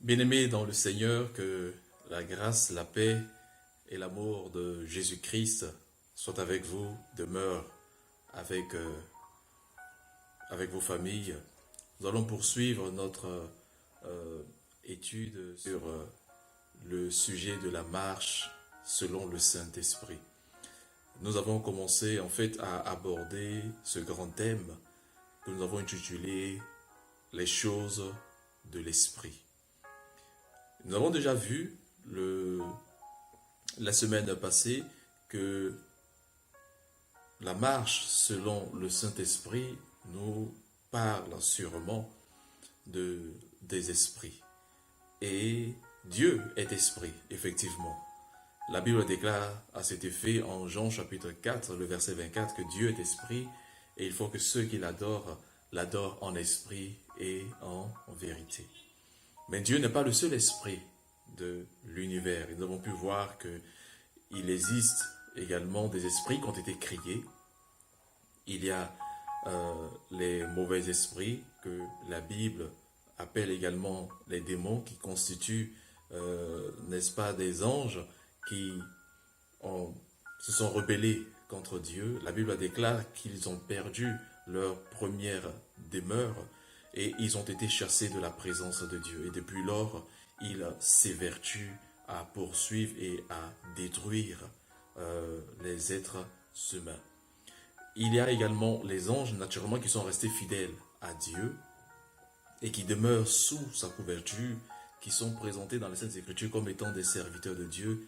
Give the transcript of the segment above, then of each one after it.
Bien-aimés dans le Seigneur, que la grâce, la paix et l'amour de Jésus-Christ soient avec vous, demeurent avec, avec vos familles. Nous allons poursuivre notre étude sur le sujet de la marche selon le Saint-Esprit. Nous avons commencé en fait à aborder ce grand thème que nous avons intitulé les choses de l'Esprit. Nous avons déjà vu la semaine passée que la marche selon le Saint-Esprit nous parle sûrement des esprits. Et Dieu est esprit, effectivement. La Bible déclare à cet effet en Jean chapitre 4, le verset 24, que Dieu est esprit et il faut que ceux qui l'adorent, l'adorent en esprit et en vérité. Mais Dieu n'est pas le seul esprit de l'univers. Nous avons pu voir qu'il existe également des esprits qui ont été créés. Il y a les mauvais esprits que la Bible appelle également les démons qui constituent, n'est-ce pas, des anges qui se sont rebellés contre Dieu. La Bible déclare qu'ils ont perdu leur première demeure et ils ont été chassés de la présence de Dieu. Et depuis lors, ils s'évertuent à poursuivre et à détruire les êtres humains. Il y a également les anges, naturellement, qui sont restés fidèles à Dieu et qui demeurent sous sa couverture, qui sont présentés dans les Saintes Écritures comme étant des serviteurs de Dieu,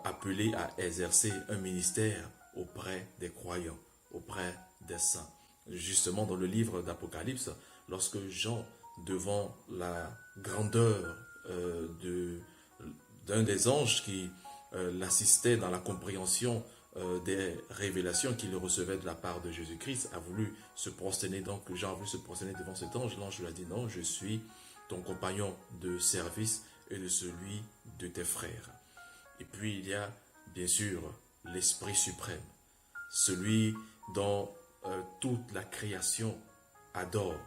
appelés à exercer un ministère auprès des croyants, auprès des saints. Justement, dans le livre d'Apocalypse, lorsque Jean, devant la grandeur d'un des anges qui l'assistait dans la compréhension des révélations qu'il recevait de la part de Jésus-Christ, a voulu se prosterner. Donc Jean a voulu se prosterner devant cet ange. L'ange lui a dit: non, je suis ton compagnon de service et de celui de tes frères. Et puis il y a bien sûr l'Esprit suprême, celui dont toute la création adore.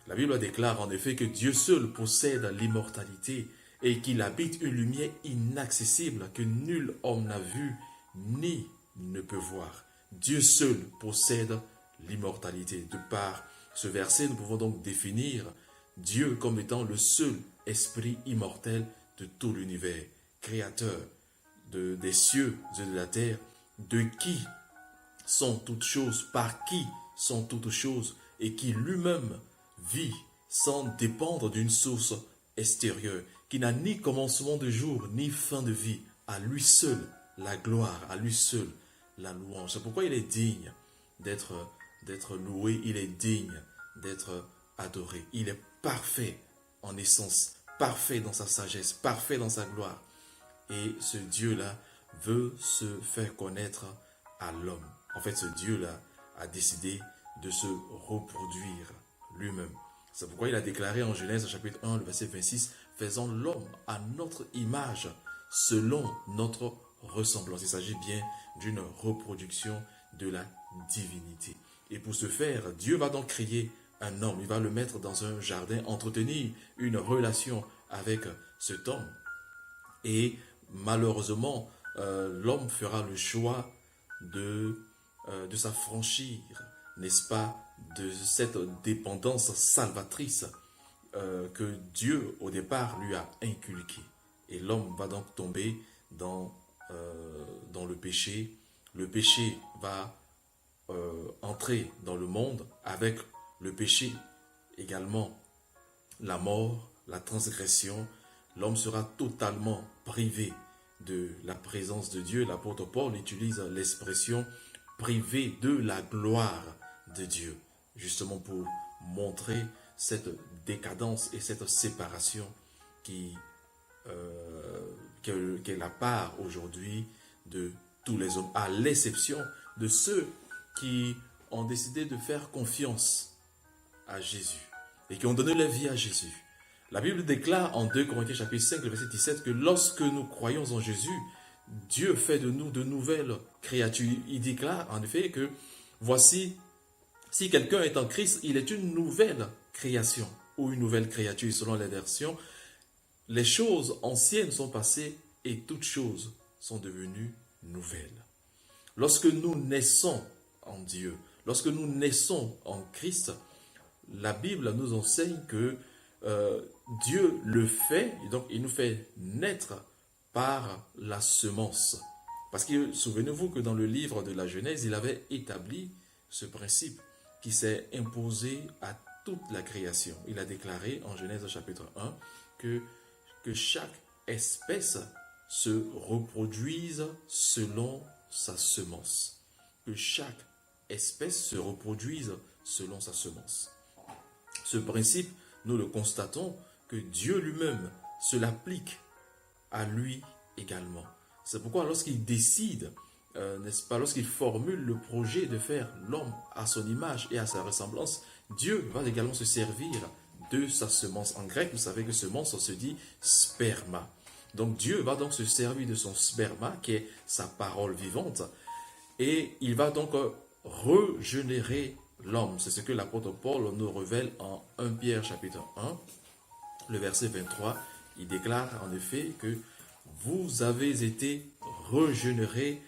La Bible déclare en effet que Dieu seul possède l'immortalité et qu'il habite une lumière inaccessible que nul homme n'a vue ni ne peut voir. Dieu seul possède l'immortalité. De par ce verset, nous pouvons donc définir Dieu comme étant le seul esprit immortel de tout l'univers, créateur des cieux et de la terre, de qui sont toutes choses, par qui sont toutes choses, et qui lui-même vit sans dépendre d'une source extérieure, qui n'a ni commencement de jour, ni fin de vie. À lui seul la gloire, à lui seul la louange. C'est pourquoi il est digne d'être loué, il est digne d'être adoré. Il est parfait en essence, parfait dans sa sagesse, parfait dans sa gloire. Et ce Dieu-là veut se faire connaître à l'homme. En fait, ce Dieu-là a décidé de se reproduire lui-même. C'est pourquoi il a déclaré en Genèse chapitre 1, le verset 26, « Faisons l'homme à notre image, selon notre ressemblance. » Il s'agit bien d'une reproduction de la divinité. Et pour ce faire, Dieu va donc créer un homme. Il va le mettre dans un jardin, entretenir une relation avec cet homme. Et malheureusement, l'homme fera le choix de s'affranchir, n'est-ce pas, de cette dépendance salvatrice que Dieu, au départ, lui a inculquée. Et l'homme va donc tomber dans le péché. Le péché va entrer dans le monde avec le péché également, la mort, la transgression. L'homme sera totalement privé de la présence de Dieu. L'apôtre Paul utilise l'expression privé de la gloire de Dieu, justement pour montrer cette décadence et cette séparation qu'est la part aujourd'hui de tous les hommes, à l'exception de ceux qui ont décidé de faire confiance à Jésus et qui ont donné leur vie à Jésus. La Bible déclare en 2 Corinthiens chapitre 5, le verset 17, que lorsque nous croyons en Jésus, Dieu fait de nous de nouvelles créatures. Il déclare en effet que voici, si quelqu'un est en Christ, il est une nouvelle création ou une nouvelle créature selon les versions. les choses anciennes sont passées et toutes choses sont devenues nouvelles. Lorsque nous naissons en Dieu, lorsque nous naissons en Christ, la Bible nous enseigne que Dieu le fait, et donc il nous fait naître par la semence. Parce que souvenez-vous que dans le livre de la Genèse, il avait établi ce principe qui s'est imposé à toute la création. Il a déclaré en Genèse chapitre 1 que chaque espèce se reproduise selon sa semence. Que chaque espèce se reproduise selon sa semence. Ce principe, nous le constatons que Dieu lui-même se l'applique à lui également. C'est pourquoi lorsqu'il décide, n'est-ce pas, lorsqu'il formule le projet de faire l'homme à son image et à sa ressemblance, Dieu va également se servir de sa semence. En grec, vous savez que semence, on se dit sperma. Donc Dieu va donc se servir de son sperma, qui est sa parole vivante, et il va donc régénérer l'homme. C'est ce que l'apôtre Paul nous révèle en 1 Pierre chapitre 1, le verset 23. Il déclare en effet que vous avez été régénérés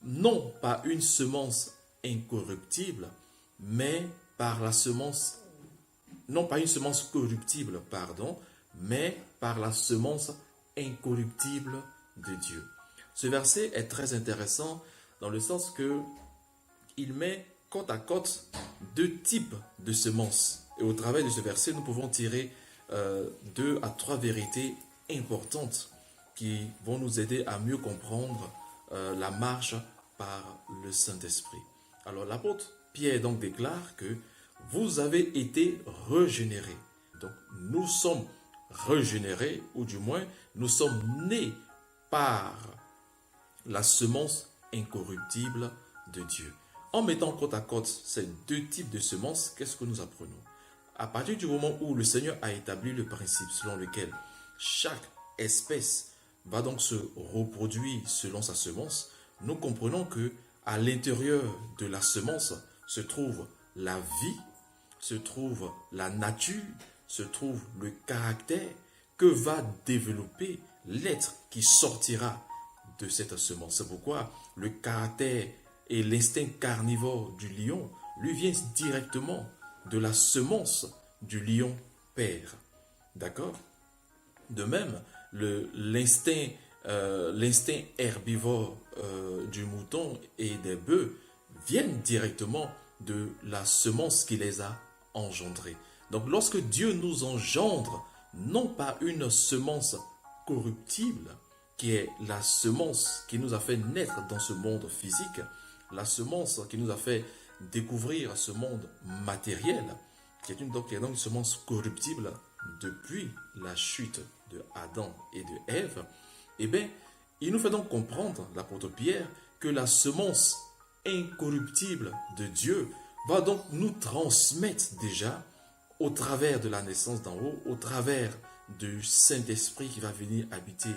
non par une semence incorruptible, mais par la semence, non pas une semence corruptible, pardon, mais par la semence incorruptible de Dieu. Ce verset est très intéressant dans le sens que il met côte à côte deux types de semences. Et au travers de ce verset, nous pouvons tirer 2 à 3 vérités importantes qui vont nous aider à mieux comprendre la marche par le Saint-Esprit. Alors l'apôtre Pierre donc déclare que vous avez été régénérés. Donc nous sommes régénérés, ou du moins nous sommes nés par la semence incorruptible de Dieu. En mettant côte à côte ces deux types de semences, qu'est-ce que nous apprenons? À partir du moment où le Seigneur a établi le principe selon lequel chaque espèce va donc se reproduire selon sa semence, nous comprenons que à l'intérieur de la semence se trouve la vie, se trouve la nature, se trouve le caractère que va développer l'être qui sortira de cette semence. C'est pourquoi le caractère et l'instinct carnivore du lion lui vient directement de la semence du lion père. D'accord? De même, l'instinct herbivore du mouton et des bœufs viennent directement de la semence qui les a engendrés. Donc lorsque Dieu nous engendre, non pas une semence corruptible, qui est la semence qui nous a fait naître dans ce monde physique, la semence qui nous a fait découvrir ce monde matériel, qui est donc une semence corruptible depuis la chute de Adam et de Ève, eh bien, il nous fait donc comprendre, l'apôtre Pierre, que la semence incorruptible de Dieu va donc nous transmettre déjà, au travers de la naissance d'en haut, au travers du Saint-Esprit qui va venir habiter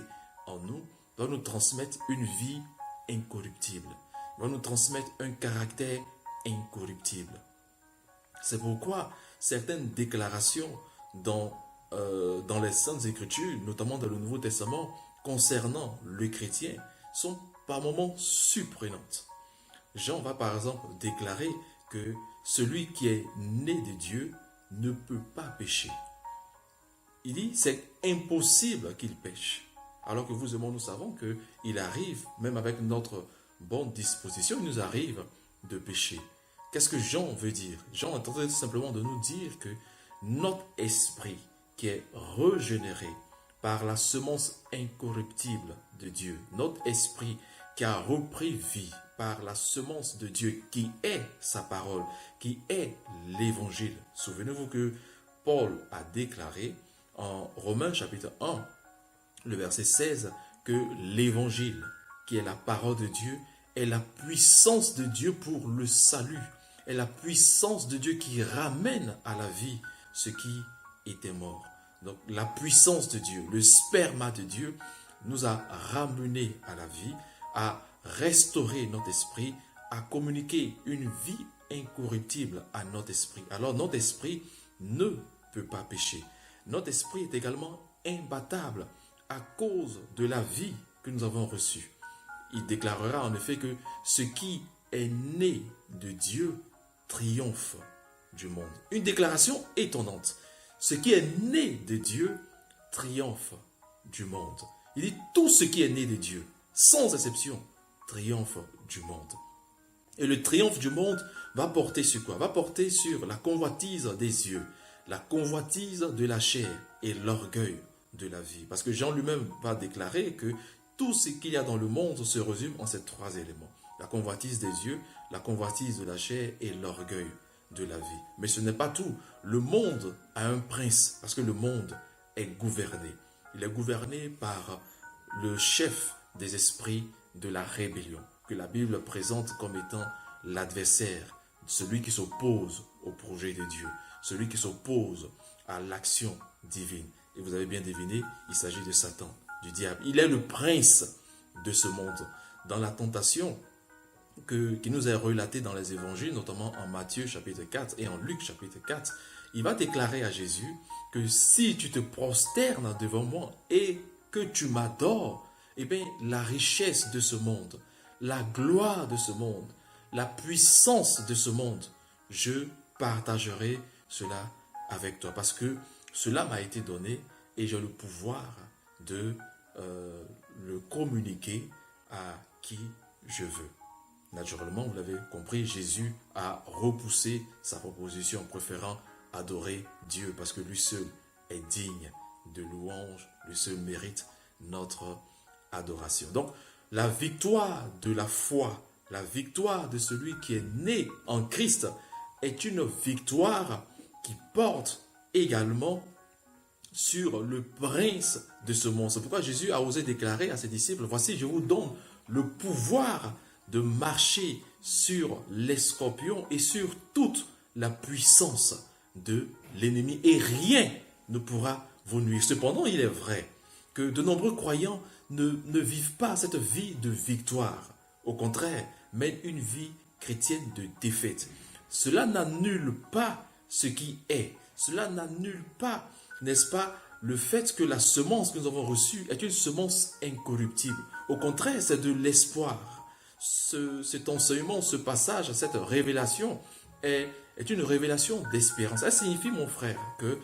en nous, va nous transmettre une vie incorruptible, va nous transmettre un caractère incorruptible. C'est pourquoi certaines déclarations dans les Saintes Écritures, notamment dans le Nouveau Testament, concernant le chrétien, sont par moments surprenantes. Jean va par exemple déclarer que celui qui est né de Dieu ne peut pas pécher. Il dit c'est impossible qu'il pêche. Alors que vous et moi, nous savons qu'il arrive, même avec notre bonne disposition, il nous arrive de pécher. Qu'est-ce que Jean veut dire? Jean est en train simplement de nous dire que notre esprit qui est régénéré par la semence incorruptible de Dieu, notre esprit qui a repris vie par la semence de Dieu qui est sa parole, qui est l'évangile. Souvenez-vous que Paul a déclaré en Romains chapitre 1, le verset 16, que l'évangile, qui est la parole de Dieu, est la puissance de Dieu pour le salut, est la puissance de Dieu qui ramène à la vie ce qui était mort. Donc la puissance de Dieu, le sperma de Dieu nous a ramenés à la vie, a restauré notre esprit, a communiqué une vie incorruptible à notre esprit. Alors notre esprit ne peut pas pécher. Notre esprit est également imbattable à cause de la vie que nous avons reçue. Il déclarera en effet que ce qui est né de Dieu triomphe du monde. Une déclaration étonnante. Ce qui est né de Dieu triomphe du monde. Il dit tout ce qui est né de Dieu, sans exception, triomphe du monde. Et le triomphe du monde va porter sur quoi? Va porter sur la convoitise des yeux, la convoitise de la chair et l'orgueil de la vie. Parce que Jean lui-même va déclarer que tout ce qu'il y a dans le monde se résume en ces trois éléments. La convoitise des yeux, la convoitise de la chair et l'orgueil de la vie. Mais ce n'est pas tout. Le monde a un prince parce que le monde est gouverné. Il est gouverné par le chef des esprits de la rébellion, que la Bible présente comme étant l'adversaire, celui qui s'oppose au projet de Dieu, celui qui s'oppose à l'action divine. Et vous avez bien deviné, il s'agit de Satan, du diable. Il est le prince de ce monde. Dans la tentation qui nous est relatée dans les évangiles, notamment en Matthieu chapitre 4 et en Luc chapitre 4, il va déclarer à Jésus que si tu te prosternes devant moi et que tu m'adores, eh bien la richesse de ce monde, la gloire de ce monde, la puissance de ce monde, je partagerai cela avec toi. Parce que cela m'a été donné et j'ai le pouvoir de le communiquer à qui je veux. Naturellement, vous l'avez compris, Jésus a repoussé sa proposition, préférant adorer Dieu parce que lui seul est digne de louange, lui seul mérite notre adoration. Donc, la victoire de la foi, la victoire de celui qui est né en Christ est une victoire qui porte également sur le prince de ce monde. C'est pourquoi Jésus a osé déclarer à ses disciples, voici, je vous donne le pouvoir de marcher sur les scorpions et sur toute la puissance de l'ennemi. Et rien ne pourra vous nuire. Cependant, il est vrai que de nombreux croyants ne vivent pas cette vie de victoire. Au contraire, mènent une vie chrétienne de défaite. Cela n'annule pas ce qui est. Cela n'annule pas, n'est-ce pas, le fait que la semence que nous avons reçue est une semence incorruptible. Au contraire, c'est de l'espoir. Cet enseignement, ce passage, cette révélation est une révélation d'espérance. Ça signifie, mon frère, que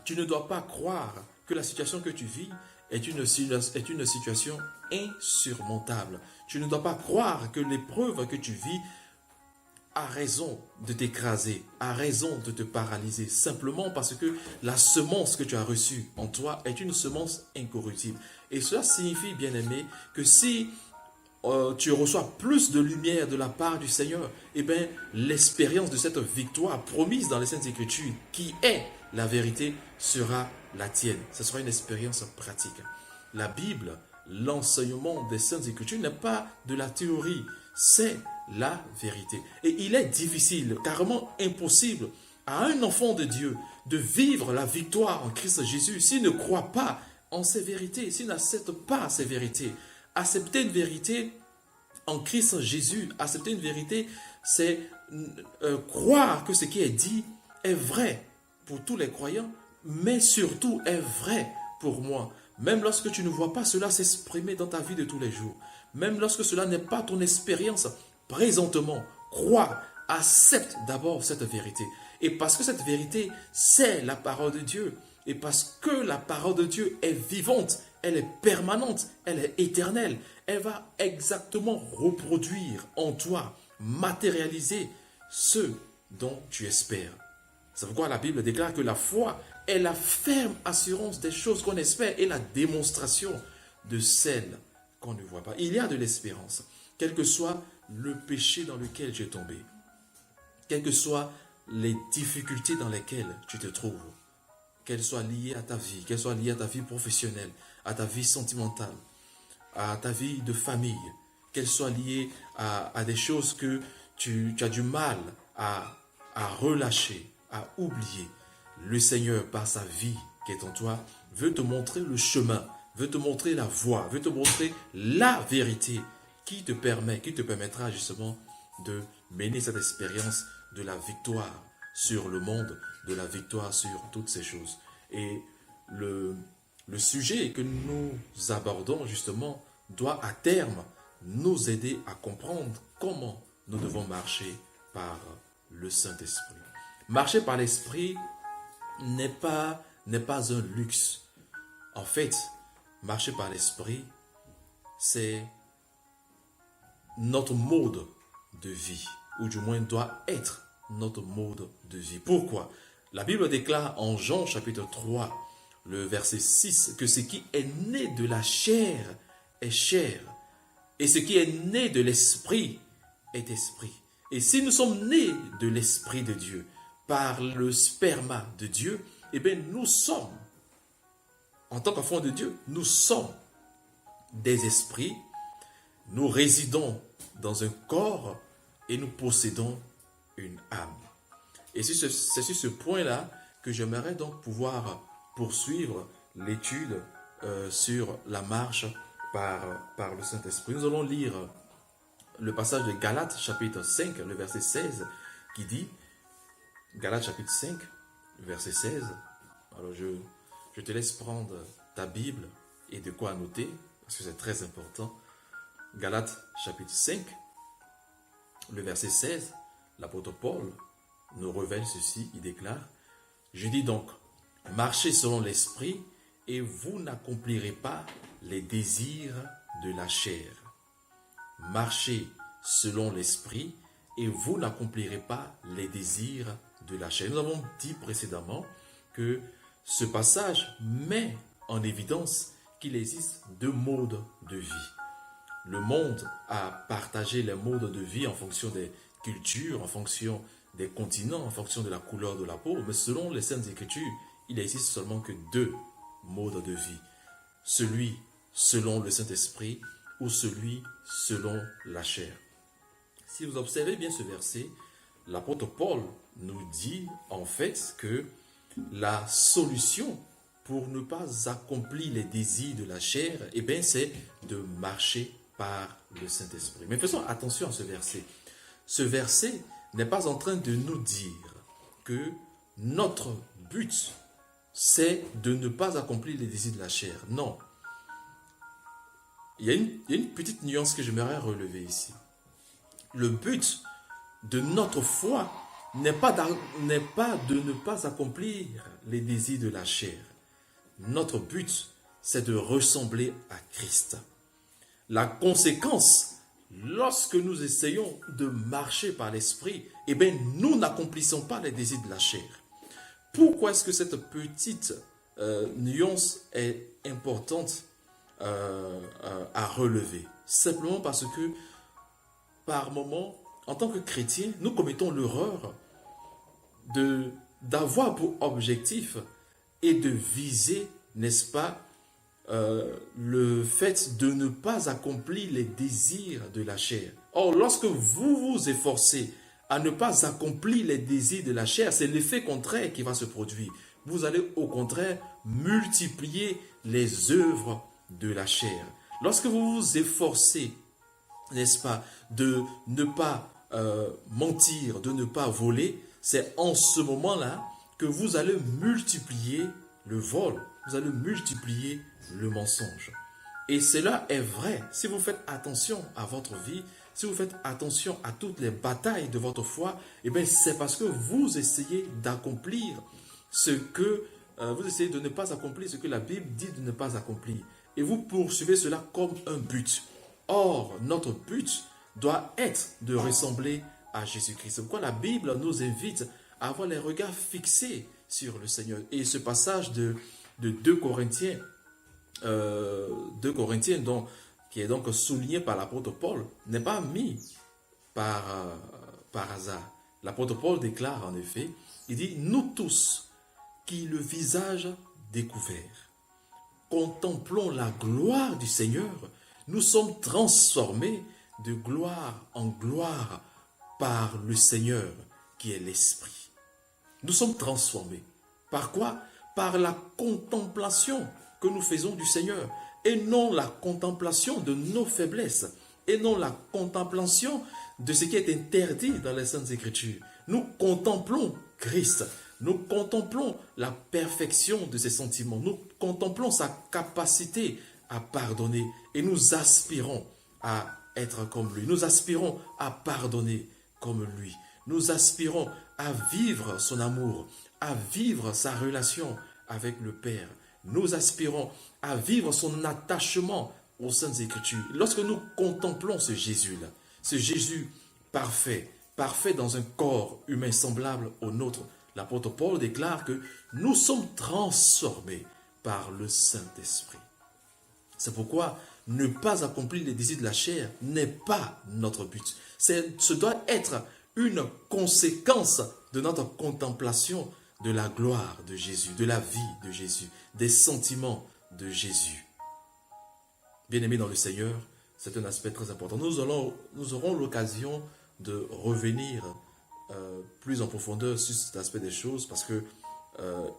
tu ne dois pas croire que la situation que tu vis est une situation insurmontable. Tu ne dois pas croire que l'épreuve que tu vis a raison de t'écraser, a raison de te paralyser, simplement parce que la semence que tu as reçue en toi est une semence incorruptible. Et cela signifie, bien-aimé, que si tu reçois plus de lumière de la part du Seigneur, eh bien, l'expérience de cette victoire promise dans les Saintes Écritures, qui est la vérité, sera la tienne. Ce sera une expérience pratique. La Bible, l'enseignement des Saintes Écritures n'est pas de la théorie, c'est la vérité. Et il est difficile, carrément impossible à un enfant de Dieu de vivre la victoire en Christ Jésus s'il ne croit pas en ces vérités, s'il n'accepte pas ces vérités. Accepter une vérité en Christ Jésus, accepter une vérité, c'est croire que ce qui est dit est vrai pour tous les croyants, mais surtout est vrai pour moi. Même lorsque tu ne vois pas cela s'exprimer dans ta vie de tous les jours, même lorsque cela n'est pas ton expérience présentement, crois, accepte d'abord cette vérité. Et parce que cette vérité, c'est la parole de Dieu, et parce que la parole de Dieu est vivante, elle est permanente, elle est éternelle, elle va exactement reproduire en toi, matérialiser ce dont tu espères. C'est pourquoi la Bible déclare que la foi est la ferme assurance des choses qu'on espère et la démonstration de celles qu'on ne voit pas. Il y a de l'espérance, quel que soit le péché dans lequel tu es tombé, quelles que soient les difficultés dans lesquelles tu te trouves, qu'elles soient liées à ta vie, qu'elles soient liées à ta vie professionnelle, à ta vie sentimentale, à ta vie de famille, qu'elles soient liées à des choses que tu as du mal à relâcher, à oublier. Le Seigneur, par sa vie qui est en toi, veut te montrer le chemin, veut te montrer la voie, veut te montrer la vérité qui te permettra justement de mener cette expérience de la victoire sur le monde, de la victoire sur toutes ces choses. Et le sujet que nous abordons justement doit à terme nous aider à comprendre comment nous devons marcher par le Saint-Esprit. Marcher par l'Esprit n'est pas un luxe. En fait, marcher par l'Esprit, c'est notre mode de vie, ou du moins doit être notre mode de vie. Pourquoi? La Bible déclare en Jean chapitre 3, le verset 6, que ce qui est né de la chair est chair, et ce qui est né de l'esprit est esprit. Et si nous sommes nés de l'Esprit de Dieu, par le sperma de Dieu, eh bien nous sommes, en tant qu'enfants de Dieu, nous sommes des esprits, nous résidons dans un corps et nous possédons une âme. Et c'est sur ce point-là que j'aimerais donc pouvoir poursuivre l'étude sur la marche par le Saint-Esprit. Nous allons lire le passage de Galates chapitre 5, le verset 16, qui dit, Galates chapitre 5, verset 16, alors je te laisse prendre ta Bible et de quoi noter, parce que c'est très important. Galates chapitre 5, le verset 16, l'apôtre Paul nous révèle ceci, il déclare, « Je dis donc, marchez selon l'esprit et vous n'accomplirez pas les désirs de la chair. Marchez selon l'esprit et vous n'accomplirez pas les désirs de la chair. » Nous avons dit précédemment que ce passage met en évidence qu'il existe deux modes de vie. Le monde a partagé les modes de vie en fonction des cultures, en fonction des continents, en fonction de la couleur de la peau, mais selon les Saintes Écritures, il n'existe seulement que deux modes de vie. Celui selon le Saint-Esprit ou celui selon la chair. Si vous observez bien ce verset, l'apôtre Paul nous dit en fait que la solution pour ne pas accomplir les désirs de la chair, eh bien, c'est de marcher par le Saint-Esprit. Mais faisons attention à ce verset. Ce verset n'est pas en train de nous dire que notre but, c'est de ne pas accomplir les désirs de la chair. Non. Il y a une petite nuance que j'aimerais relever ici. Le but de notre foi n'est pas de ne pas accomplir les désirs de la chair. Notre but, c'est de ressembler à Christ. La conséquence, lorsque nous essayons de marcher par l'esprit, eh bien, nous n'accomplissons pas les désirs de la chair. Pourquoi est-ce que cette petite nuance est importante à relever? Simplement parce que, par moment, en tant que chrétien, nous commettons l'erreur d'avoir pour objectif et de viser, n'est-ce pas, le fait de ne pas accomplir les désirs de la chair. Or, lorsque vous vous efforcez à ne pas accomplir les désirs de la chair, c'est l'effet contraire qui va se produire. Vous allez au contraire multiplier les œuvres de la chair. Lorsque vous vous efforcez, n'est-ce pas, de ne pas mentir, de ne pas voler, c'est en ce moment-là que vous allez multiplier le vol, vous allez multiplier le mensonge. Et cela est vrai si vous faites attention à votre vie, si vous faites attention à toutes les batailles de votre foi, eh bien c'est parce que vous essayez d'accomplir ce que, vous essayez de ne pas accomplir ce que la Bible dit de ne pas accomplir. Et vous poursuivez cela comme un but. Or, notre but doit être de ressembler à Jésus-Christ. C'est pourquoi la Bible nous invite à avoir les regards fixés sur le Seigneur. Et ce passage de 2 Corinthiens, qui est donc souligné par l'apôtre Paul, n'est pas mis par hasard. L'apôtre Paul déclare en effet, il dit, nous tous qui le visage découvert, contemplons la gloire du Seigneur, nous sommes transformés de gloire en gloire par le Seigneur qui est l'Esprit. Nous sommes transformés. Par quoi? Par la contemplation que nous faisons du Seigneur et non la contemplation de nos faiblesses et non la contemplation de ce qui est interdit dans les Saintes Écritures. Nous contemplons Christ. Nous contemplons la perfection de ses sentiments. Nous contemplons sa capacité à pardonner et nous aspirons à être comme lui. Nous aspirons à pardonner comme lui. Nous aspirons à vivre son amour, à vivre sa relation avec le Père. Nous aspirons à vivre son attachement aux Saintes Écritures. Lorsque nous contemplons ce Jésus-là, ce Jésus parfait, parfait dans un corps humain semblable au nôtre, l'apôtre Paul déclare que nous sommes transformés par le Saint-Esprit. C'est pourquoi ne pas accomplir les désirs de la chair n'est pas notre but. Ce doit être une conséquence de notre contemplation de la gloire de Jésus, de la vie de Jésus, des sentiments de Jésus. Bien-aimés dans le Seigneur, c'est un aspect très important. Nous aurons l'occasion de revenir plus en profondeur sur cet aspect des choses parce que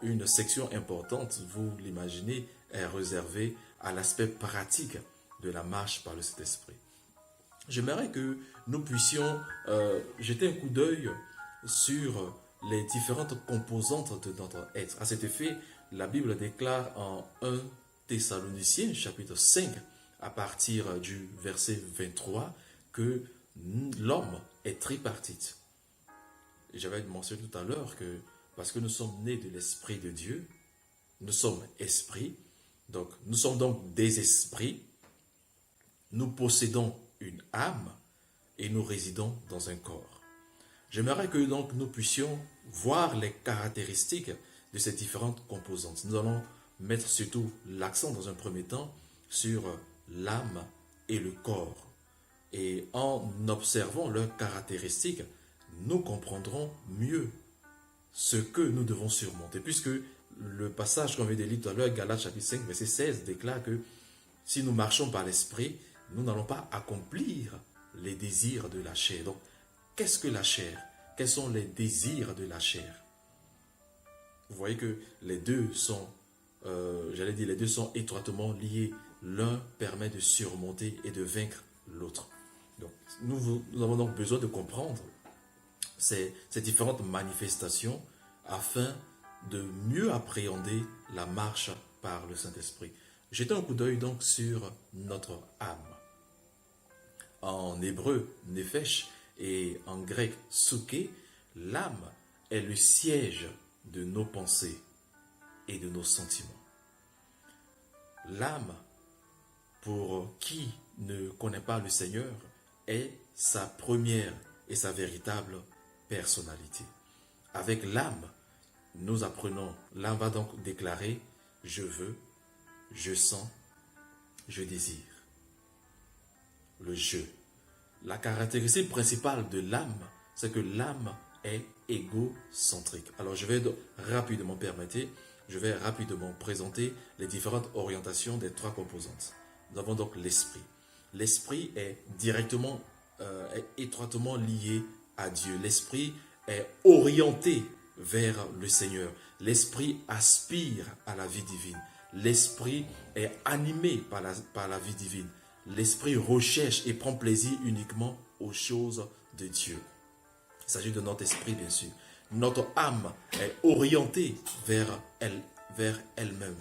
une section importante, vous l'imaginez, est réservée à l'aspect pratique de la marche par le Saint-Esprit. J'aimerais que nous puissions jeter un coup d'œil sur les différentes composantes de notre être. À cet effet, la Bible déclare en 1 Thessaloniciens, chapitre 5, à partir du verset 23, que l'homme est tripartite. J'avais mentionné tout à l'heure que parce que nous sommes nés de l'Esprit de Dieu, nous sommes esprits, donc nous sommes donc des esprits, nous possédons une âme et nous résidons dans un corps. J'aimerais que donc nous puissions voir les caractéristiques de ces différentes composantes. Nous allons mettre surtout l'accent dans un premier temps sur l'âme et le corps. Et en observant leurs caractéristiques, nous comprendrons mieux ce que nous devons surmonter. Puisque le passage qu'on vient de lire tout à l'heure, Galates chapitre 5, verset 16, déclare que si nous marchons par l'esprit, nous n'allons pas accomplir les désirs de la chair. Donc, qu'est-ce que la chair? Quels sont les désirs de la chair? Vous voyez que les deux sont, les deux sont étroitement liés. L'un permet de surmonter et de vaincre l'autre. Donc, nous avons donc besoin de comprendre ces différentes manifestations afin de mieux appréhender la marche par le Saint-Esprit. Jetons un coup d'œil donc sur notre âme. En hébreu, nefesh, et en grec, souké, l'âme est le siège de nos pensées et de nos sentiments. L'âme, pour qui ne connaît pas le Seigneur, est sa première et sa véritable personnalité. Avec l'âme, nous apprenons, l'âme va donc déclarer « je veux »,« je sens »,« je désire ». Le « je ». La caractéristique principale de l'âme, c'est que l'âme est égocentrique. Alors je vais rapidement présenter les différentes orientations des trois composantes. Nous avons donc l'esprit. L'esprit est étroitement lié à Dieu. L'esprit est orienté vers le Seigneur. L'esprit aspire à la vie divine. L'esprit est animé par la vie divine. L'esprit recherche et prend plaisir uniquement aux choses de Dieu. Il s'agit de notre esprit, bien sûr. Notre âme est orientée vers elle-même.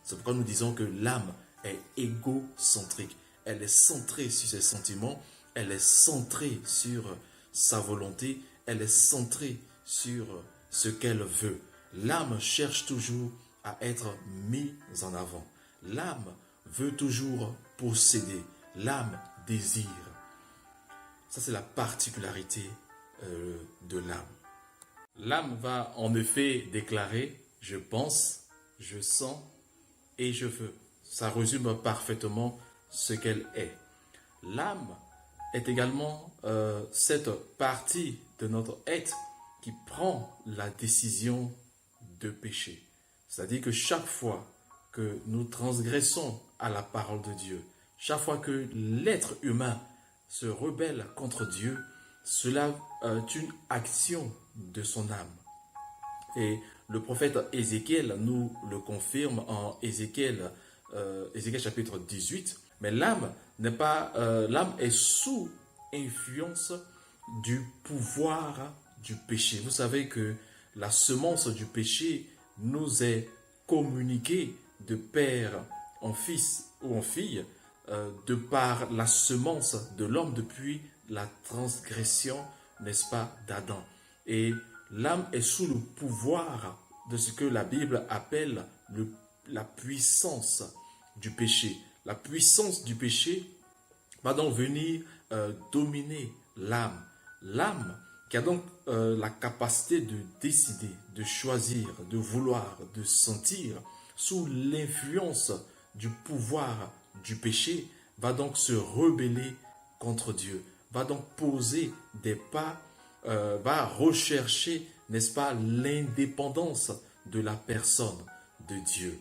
C'est pourquoi nous disons que l'âme est égocentrique. Elle est centrée sur ses sentiments, elle est centrée sur sa volonté, elle est centrée sur ce qu'elle veut. L'âme cherche toujours à être mise en avant. L'âme veut toujours posséder. L'âme désire. Ça, c'est la particularité de l'âme. L'âme va en effet déclarer « je pense, je sens et je veux ». Ça résume parfaitement ce qu'elle est. L'âme est également cette partie de notre être qui prend la décision de pécher. C'est-à-dire que chaque fois que nous transgressons à la parole de Dieu, chaque fois que l'être humain se rebelle contre Dieu, cela est une action de son âme. Et le prophète Ézéchiel nous le confirme en Ézéchiel chapitre 18. Mais l'âme l'âme est sous influence du pouvoir du péché. Vous savez que la semence du péché nous est communiquée de père en fils ou en fille, de par la semence de l'homme depuis la transgression, n'est-ce pas, d'Adam. Et l'âme est sous le pouvoir de ce que la Bible appelle la puissance du péché. La puissance du péché va donc venir dominer l'âme. L'âme qui a donc la capacité de décider, de choisir, de vouloir, de sentir, sous l'influence du pouvoir du péché, va donc se rebeller contre Dieu, va donc poser des pas, va rechercher, n'est-ce pas, l'indépendance de la personne de Dieu.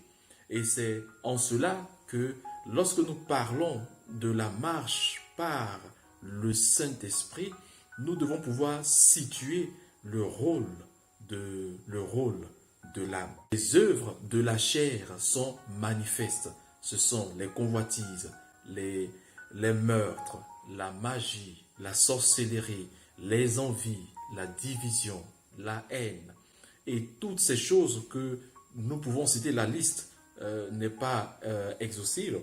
Et c'est en cela que lorsque nous parlons de la marche par le Saint-Esprit, nous devons pouvoir situer le rôle de l'âme. Les œuvres de la chair sont manifestes. Ce sont les convoitises, les meurtres, la magie, la sorcellerie, les envies, la division, la haine. Et toutes ces choses que nous pouvons citer, la liste n'est pas exhaustive.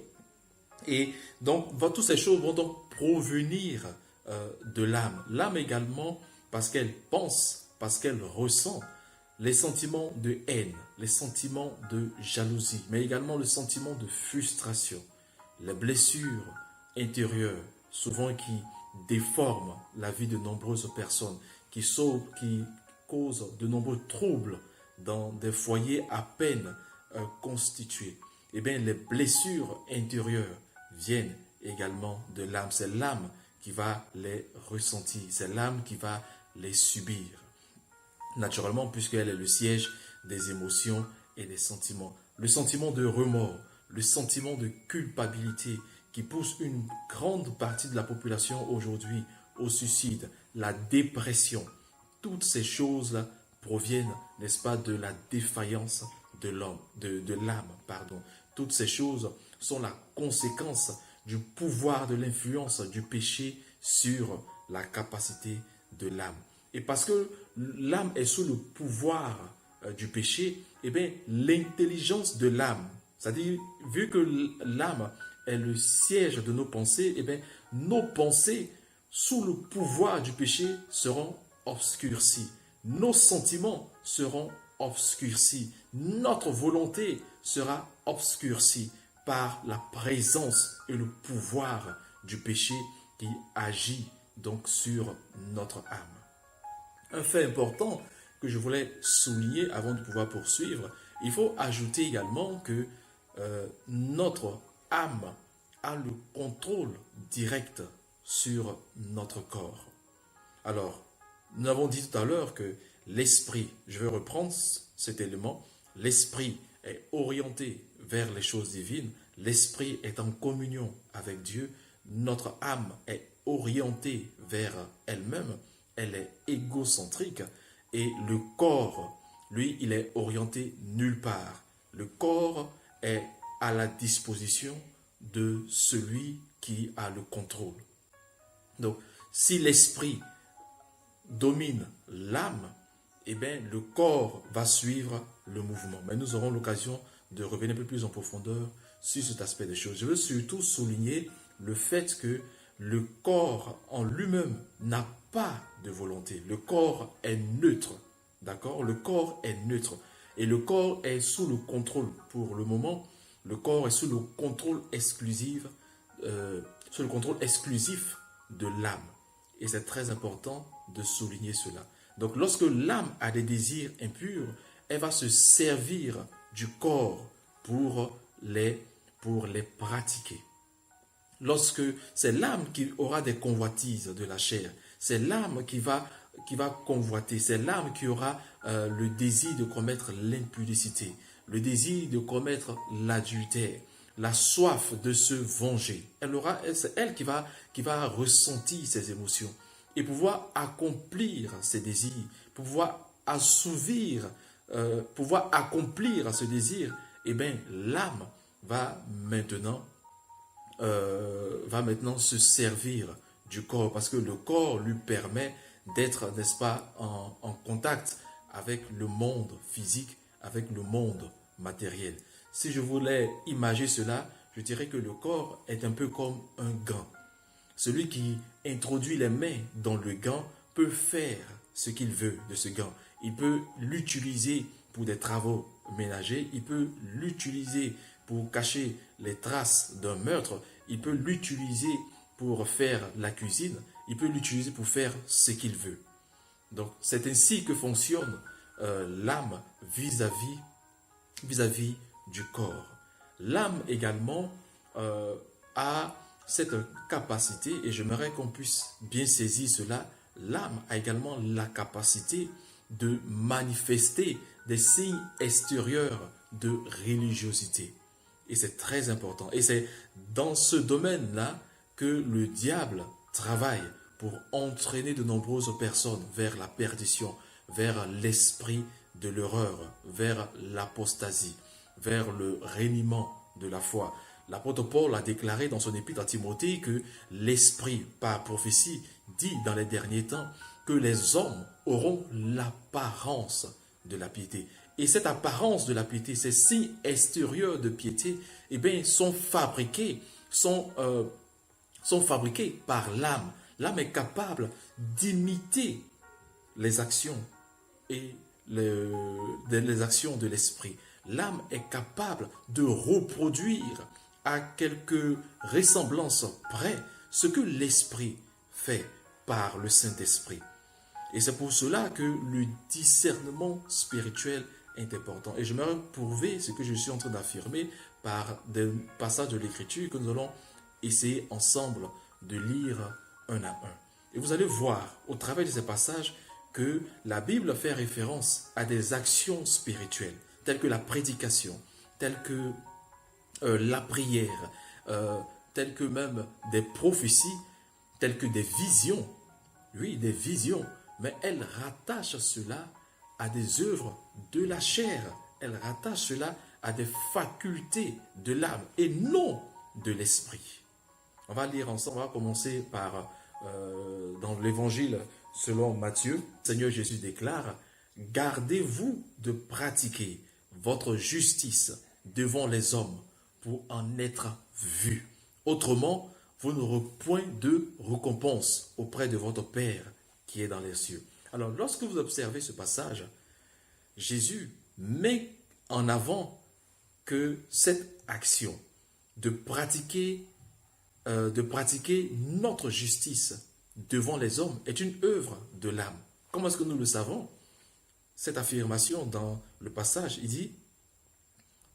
Et donc, toutes ces choses vont donc provenir de l'âme. L'âme également, parce qu'elle pense, parce qu'elle ressent les sentiments de haine, les sentiments de jalousie, mais également le sentiment de frustration, les blessures intérieures, souvent qui déforment la vie de nombreuses personnes, qui causent de nombreux troubles dans des foyers à peine constitués. Eh bien, les blessures intérieures viennent également de l'âme. C'est l'âme qui va les ressentir, c'est l'âme qui va les subir. Naturellement, puisqu'elle est le siège des émotions et des sentiments. Le sentiment de remords, le sentiment de culpabilité qui pousse une grande partie de la population aujourd'hui au suicide, la dépression. Toutes ces choses-là proviennent, n'est-ce pas, de la défaillance de l'homme, de l'âme, pardon. Toutes ces choses sont la conséquence du pouvoir de l'influence du péché sur la capacité de l'âme. Et parce que l'âme est sous le pouvoir du péché, eh bien, l'intelligence de l'âme, c'est-à-dire, vu que l'âme est le siège de nos pensées, eh bien, nos pensées, sous le pouvoir du péché, seront obscurcies. Nos sentiments seront obscurcis. Notre volonté sera obscurcie par la présence et le pouvoir du péché qui agit donc sur notre âme. Un fait important que je voulais souligner avant de pouvoir poursuivre, il faut ajouter également que notre âme a le contrôle direct sur notre corps. Alors, nous avons dit tout à l'heure que l'esprit, je vais reprendre cet élément, l'esprit est orienté vers les choses divines, l'esprit est en communion avec Dieu, notre âme est orientée vers elle-même, elle est égocentrique et le corps, lui, il est orienté nulle part. Le corps est à la disposition de celui qui a le contrôle. Donc, si l'esprit domine l'âme, eh bien, le corps va suivre le mouvement. Mais nous aurons l'occasion de revenir un peu plus en profondeur sur cet aspect des choses. Je veux surtout souligner le fait que le corps en lui-même n'a pas de volonté. Le corps est neutre. D'accord? Le corps est neutre. Et le corps est sous le contrôle, pour le moment, le corps est sous le contrôle exclusif, de l'âme. Et c'est très important de souligner cela. Donc lorsque l'âme a des désirs impurs, elle va se servir du corps pour les pratiquer. Lorsque c'est l'âme qui aura des convoitises de la chair, c'est l'âme qui va convoiter, c'est l'âme qui aura le désir de commettre l'impudicité, le désir de commettre l'adultère, la soif de se venger. C'est elle qui va ressentir ses émotions et pouvoir accomplir ses désirs, pouvoir assouvir, pouvoir accomplir ce désir. Eh bien, l'âme va maintenant se servir du corps parce que le corps lui permet d'être, n'est-ce pas, en contact avec le monde physique, avec le monde matériel. Si je voulais imager cela, je dirais que le corps est un peu comme un gant. Celui qui introduit les mains dans le gant peut faire ce qu'il veut de ce gant. Il peut l'utiliser pour des travaux ménagers, il peut l'utiliser pour cacher les traces d'un meurtre, il peut l'utiliser pour faire la cuisine, il peut l'utiliser pour faire ce qu'il veut. Donc c'est ainsi que fonctionne l'âme vis-à-vis du corps. L'âme également a cette capacité, et j'aimerais qu'on puisse bien saisir cela, l'âme a également la capacité de manifester des signes extérieurs de religiosité. Et c'est très important. Et c'est dans ce domaine-là que le diable travaille pour entraîner de nombreuses personnes vers la perdition, vers l'esprit de l'erreur, vers l'apostasie, vers le reniement de la foi. L'apôtre Paul a déclaré dans son épître à Timothée que l'esprit, par prophétie, dit dans les derniers temps que les hommes auront l'apparence de la piété. Et cette apparence de la piété, ces signes extérieurs de piété, eh bien, sont fabriqués par l'âme. L'âme est capable d'imiter les actions et les actions de l'esprit. L'âme est capable de reproduire à quelques ressemblances près ce que l'esprit fait par le Saint-Esprit. Et c'est pour cela que le discernement spirituel est important. Et je me prouver ce que je suis en train d'affirmer par des passages de l'Écriture que nous allons essayer ensemble de lire un à un. Et vous allez voir au travers de ces passages que la Bible fait référence à des actions spirituelles, telles que la prédication, telles que la prière, telles que même des prophéties, telles que des visions. Oui, des visions. Mais elle rattache cela à des œuvres de la chair. Elle rattache cela à des facultés de l'âme et non de l'esprit. On va lire ensemble, on va commencer par dans l'évangile selon Matthieu. Seigneur Jésus déclare: gardez-vous de pratiquer votre justice devant les hommes pour en être vus. Autrement, vous n'aurez point de récompense auprès de votre Père qui est dans les cieux. Alors, lorsque vous observez ce passage, Jésus met en avant que cette action de pratiquer notre justice devant les hommes est une œuvre de l'âme. Comment est-ce que nous le savons? Cette affirmation dans le passage, il dit,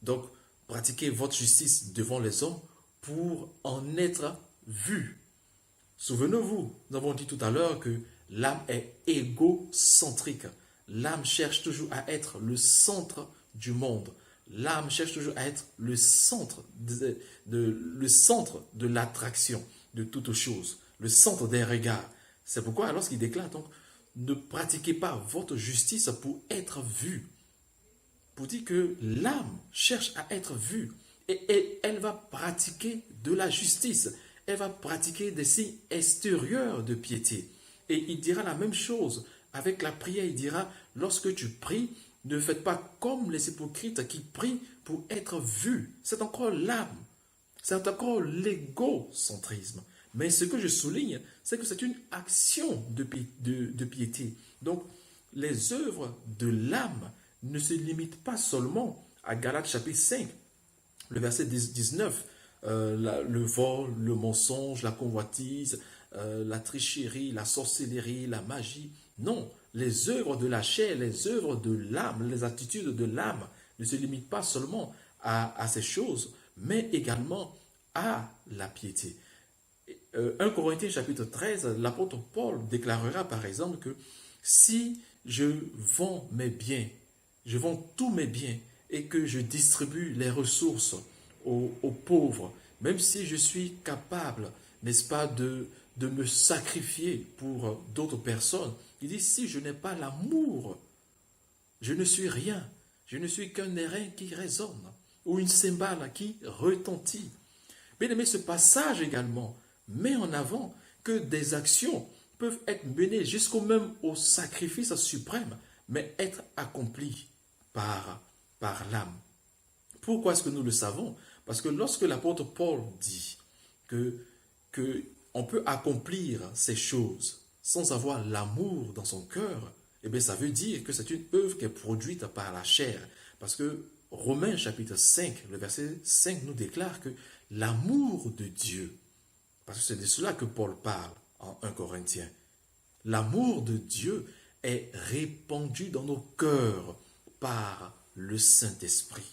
donc, pratiquez votre justice devant les hommes pour en être vus. Souvenez-vous, nous avons dit tout à l'heure que l'âme est égocentrique. L'âme cherche toujours à être le centre du monde. L'âme cherche toujours à être le centre de l'attraction de toute chose, le centre des regards. C'est pourquoi lorsqu'il déclare donc, ne pratiquez pas votre justice pour être vu. Pour dire que l'âme cherche à être vue et elle va pratiquer de la justice. Elle va pratiquer des signes extérieurs de piété. Et il dira la même chose avec la prière. Il dira, lorsque tu pries, ne faites pas comme les hypocrites qui prient pour être vus. C'est encore l'âme. C'est encore l'égocentrisme. Mais ce que je souligne, c'est que c'est une action de piété. Donc, les œuvres de l'âme ne se limitent pas seulement à Galates chapitre 5, le verset 19, le vol, le mensonge, la convoitise, la tricherie, la sorcellerie, la magie. Non, les œuvres de la chair, les œuvres de l'âme, les attitudes de l'âme ne se limitent pas seulement à ces choses, mais également à la piété. 1 Corinthiens chapitre 13, l'apôtre Paul déclarera par exemple que si je vends mes biens, je vends tous mes biens et que je distribue les ressources aux pauvres, même si je suis capable, n'est-ce pas, de me sacrifier pour d'autres personnes, il dit, si je n'ai pas l'amour, je ne suis rien, je ne suis qu'un airain qui résonne, ou une cymbale qui retentit. Bien aimé, ce passage également met en avant que des actions peuvent être menées jusqu'au même au sacrifice suprême, mais être accompli par l'âme. Pourquoi est-ce que nous le savons? Parce que lorsque l'apôtre Paul dit que on peut accomplir ces choses sans avoir l'amour dans son cœur, eh bien ça veut dire que c'est une œuvre qui est produite par la chair. Parce que Romains chapitre 5, le verset 5 nous déclare que l'amour de Dieu, parce que c'est de cela que Paul parle en 1 Corinthiens, l'amour de Dieu est répandu dans nos cœurs par le Saint-Esprit.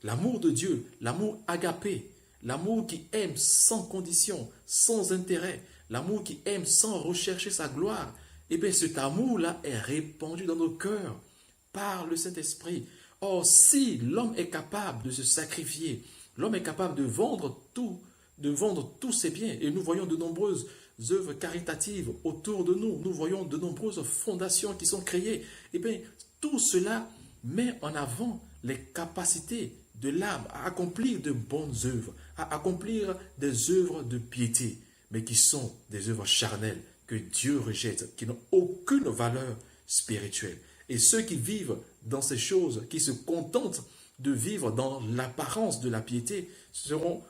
L'amour de Dieu, l'amour agapé, l'amour qui aime sans condition, sans intérêt, l'amour qui aime sans rechercher sa gloire, eh bien cet amour-là est répandu dans nos cœurs par le Saint-Esprit. Or, si l'homme est capable de se sacrifier, l'homme est capable de vendre tous ses biens, et nous voyons de nombreuses œuvres caritatives autour de nous, nous voyons de nombreuses fondations qui sont créées, eh bien tout cela met en avant les capacités de l'âme à accomplir de bonnes œuvres, à accomplir des œuvres de piété, mais qui sont des œuvres charnelles que Dieu rejette, qui n'ont aucune valeur spirituelle. Et ceux qui vivent dans ces choses, qui se contentent de vivre dans l'apparence de la piété, seront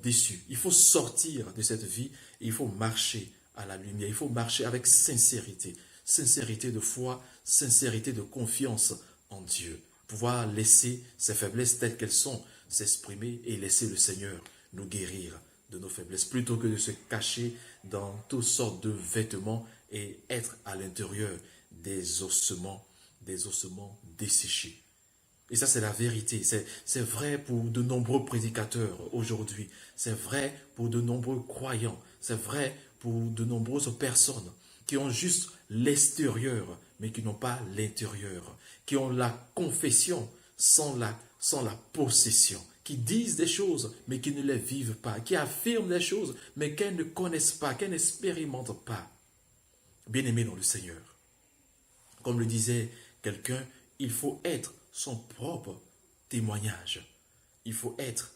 déçus. Il faut sortir de cette vie et il faut marcher à la lumière. Il faut marcher avec sincérité. Sincérité de foi, sincérité de confiance en Dieu. Pouvoir laisser ces faiblesses telles qu'elles sont s'exprimer et laisser le Seigneur nous guérir de nos faiblesses, plutôt que de se cacher dans toutes sortes de vêtements et être à l'intérieur des ossements desséchés. Et ça, c'est la vérité. C'est vrai pour de nombreux prédicateurs aujourd'hui. C'est vrai pour de nombreux croyants. C'est vrai pour de nombreuses personnes qui ont juste l'extérieur, mais qui n'ont pas l'intérieur. Qui ont la confession sans la possession. Qui disent des choses, mais qui ne les vivent pas. Qui affirment des choses, mais qu'elles ne connaissent pas, qu'elles n'expérimentent pas. Bien-aimés dans le Seigneur. Comme le disait quelqu'un, il faut être son propre témoignage. Il faut être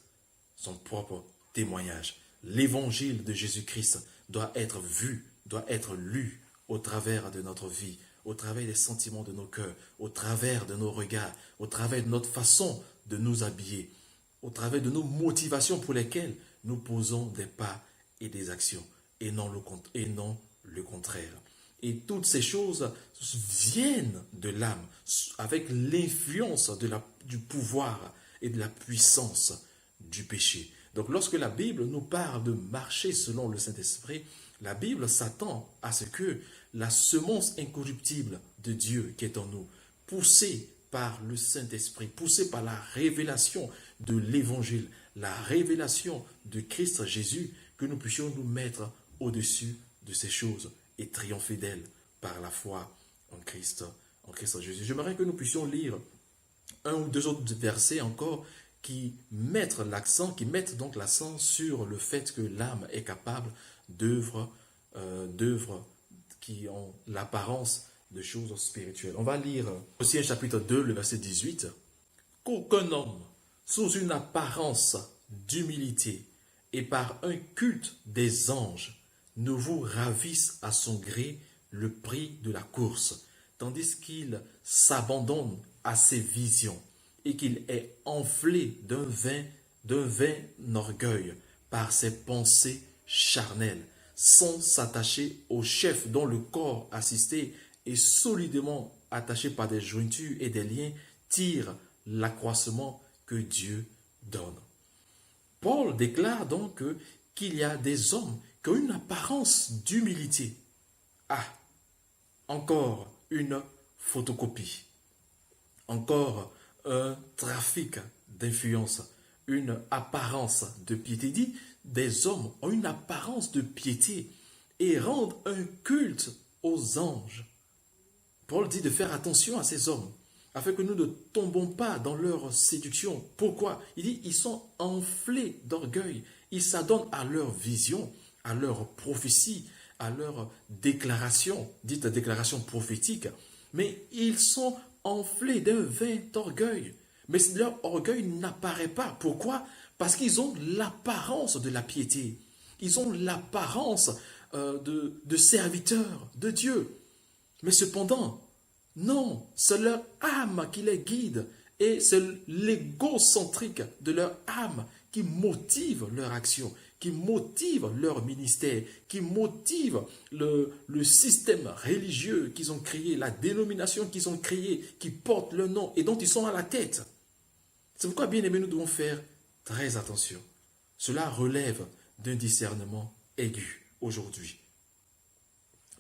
son propre témoignage. L'évangile de Jésus-Christ doit être vu, doit être lu au travers de notre vie, au travers des sentiments de nos cœurs, au travers de nos regards, au travers de notre façon de nous habiller, au travers de nos motivations pour lesquelles nous posons des pas et des actions, et non le contraire. Et toutes ces choses viennent de l'âme, avec l'influence du pouvoir et de la puissance du péché. Donc lorsque la Bible nous parle de marcher selon le Saint-Esprit, la Bible s'attend à ce que la semence incorruptible de Dieu qui est en nous, poussée par le Saint-Esprit, poussée par la révélation de l'Évangile, la révélation de Christ Jésus, que nous puissions nous mettre au-dessus de ces choses et triompher d'elles par la foi en Christ Jésus. J'aimerais que nous puissions lire un ou deux autres versets encore qui mettent donc l'accent sur le fait que l'âme est capable d'œuvres qui ont l'apparence de choses spirituelles. On va lire Colossiens chapitre 2, le verset 18. « Qu'aucun homme, sous une apparence d'humilité et par un culte des anges, ne vous ravisse à son gré le prix de la course, tandis qu'il s'abandonne à ses visions et qu'il est enflé d'un vain orgueil par ses pensées charnelles, sans s'attacher au chef dont le corps assisté et solidement attaché par des jointures et des liens tire l'accroissement que Dieu donne. » Paul déclare donc qu'il y a des hommes qui ont une apparence d'humilité. Ah, encore une photocopie, encore un trafic d'influence, une apparence de piété. Il dit, des hommes ont une apparence de piété et rendent un culte aux anges. Paul dit de faire attention à ces hommes, afin que nous ne tombons pas dans leur séduction. Pourquoi? Il dit, ils sont enflés d'orgueil, ils s'adonnent à leur vision, à leur prophétie, à leur déclaration, dite déclaration prophétique, mais ils sont enflés d'un vain orgueil. Mais leur orgueil n'apparaît pas. Pourquoi? Parce qu'ils ont l'apparence de la piété. Ils ont l'apparence de serviteurs de Dieu. Mais cependant, Non, c'est leur âme qui les guide. Et c'est l'égocentrique de leur âme qui motive leur action, qui motive leur ministère, qui motive le système religieux qu'ils ont créé, la dénomination qu'ils ont créée, qui porte leur nom et dont ils sont à la tête. C'est pourquoi, bien aimés, nous devons faire très attention. Cela relève d'un discernement aigu aujourd'hui.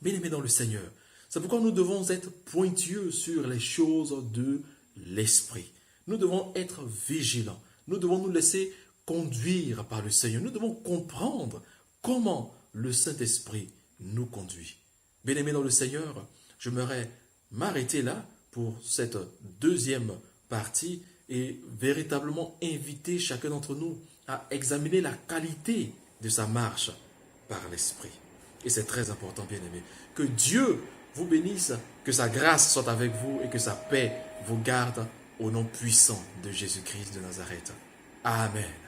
Bien aimés dans le Seigneur, c'est pourquoi nous devons être pointilleux sur les choses de l'esprit. Nous devons être vigilants. Nous devons nous laisser conduire par le Seigneur. Nous devons comprendre comment le Saint-Esprit nous conduit. Bien-aimés dans le Seigneur, j'aimerais m'arrêter là pour cette deuxième partie et véritablement inviter chacun d'entre nous à examiner la qualité de sa marche par l'Esprit. Et c'est très important, bien-aimés. Que Dieu vous bénisse, que sa grâce soit avec vous et que sa paix vous garde au nom puissant de Jésus-Christ de Nazareth. Amen.